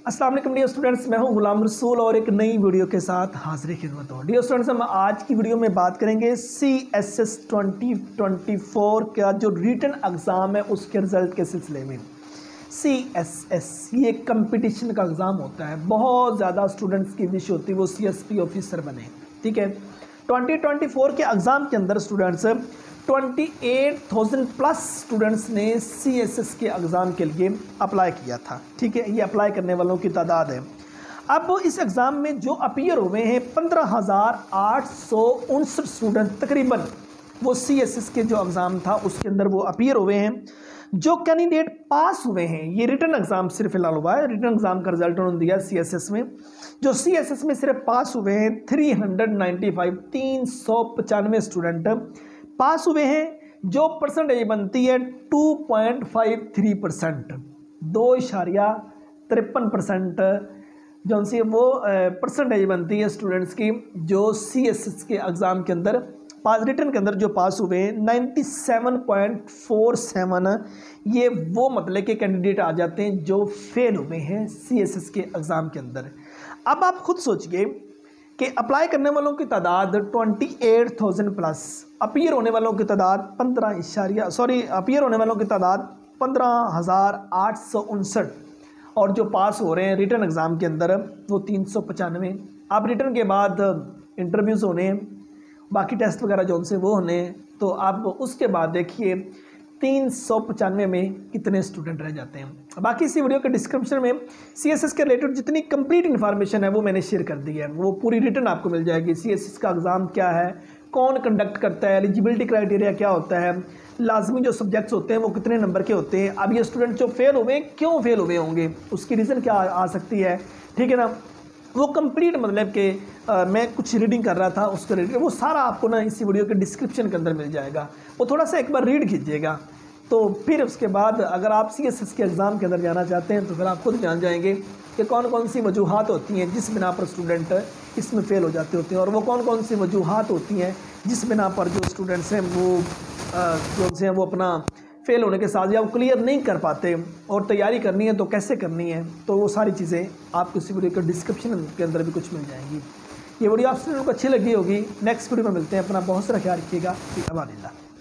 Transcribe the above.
अस्सलाम वालेकुम dear students, मैं हूं गुलाम रसूल और एक नई वीडियो के साथ हाजिर खिदमत हूं। डियर स्टूडेंट्स, हम आज की वीडियो में बात करेंगे CSS 2024 का जो रिटन एग्ज़ाम है उसके रिज़ल्ट के सिलसिले में। CSS ये कंपटीशन का एग्ज़ाम होता है, बहुत ज़्यादा स्टूडेंट्स की विश होती है वो CSP ऑफिसर बने। ठीक है, 2024 के एग्ज़ाम के अंदर स्टूडेंट्स 28,000 प्लस स्टूडेंट्स ने CSS के एग्ज़ाम के लिए अप्लाई किया था। ठीक है, ये अप्लाई करने वालों की तादाद है। अब इस एग्ज़ाम में जो अपीयर हुए हैं 15,859 स्टूडेंट तकरीबन, वो CSS के जो एग्ज़ाम था उसके अंदर वो अपीयर हुए हैं। जो कैंडिडेट पास हुए हैं, ये रिटन एग्ज़ाम सिर्फ फिलहाल हुआ है, रिटन एग्ज़ाम का रिजल्ट उन्होंने दिया CSS में। जो CSS में सिर्फ पास हुए हैं 395 स्टूडेंट पास हुए हैं। जो परसेंटेज बनती है 2.53%, 2.53% जो उनसे वो परसेंटेज बनती है स्टूडेंट्स की जो CSS के एग्ज़ाम के अंदर पास रिटन के अंदर जो पास हुए हैं 97.47, ये वो मतलब के कैंडिडेट आ जाते हैं जो फेल हुए हैं CSS के एग्ज़ाम के अंदर। अब आप खुद सोचिए कि अप्लाई करने वालों की तादाद 28,000 प्लस, अपीयर होने वालों की तादाद 15,859 और जो पास हो रहे हैं रिटन एग्ज़ाम के अंदर वो 395। अब रिटन के बाद इंटरव्यूज़ होने हैं, बाकी टेस्ट वगैरह जो उनसे वो होने हैं, तो आप उसके बाद देखिए 395 में कितने स्टूडेंट रह जाते हैं। बाकी इसी वीडियो के डिस्क्रिप्शन में CSS के रिलेटेड जितनी कंप्लीट इन्फॉर्मेशन है वो मैंने शेयर कर दी है, वो पूरी रिटन आपको मिल जाएगी। CSS का एग्ज़ाम क्या है, कौन कंडक्ट करता है, एलिजिबिलिटी क्राइटेरिया क्या होता है, लाजमी जो सब्जेक्ट्स होते हैं वो कितने नंबर के होते हैं, अब ये स्टूडेंट जो फेल हुए क्यों फेल हुए होंगे, उसकी रीज़न क्या आ सकती है। ठीक है ना, वो कंप्लीट मतलब कि मैं कुछ रीडिंग कर रहा था उसके रिलेटेड, वो सारा आपको ना इसी वीडियो के डिस्क्रिप्शन के अंदर मिल जाएगा। वो थोड़ा सा एक बार रीड कीजिएगा, तो फिर उसके बाद अगर आप CSS के एग्ज़ाम के अंदर जाना चाहते हैं तो फिर आप खुद जान जाएंगे कि कौन कौन सी वजूहात होती हैं जिस बिना पर स्टूडेंट इसमें फ़ेल हो जाते होते हैं, और वो कौन कौन सी वजूहात होती हैं जिस बिना पर जो स्टूडेंट्स हैं वो जो से वो अपना फेल होने के साथ या वो क्लियर नहीं कर पाते और तैयारी करनी है तो कैसे करनी है। तो वो सारी चीज़ें आपको इसी वीडियो के डिस्क्रिप्शन के अंदर भी कुछ मिल जाएंगी। ये वीडियो आप स्टूडेंट को अच्छी लगी होगी। नेक्स्ट वीडियो में मिलते हैं। अपना बहुत सारा ख्याल रखिएगा। अल्लाह।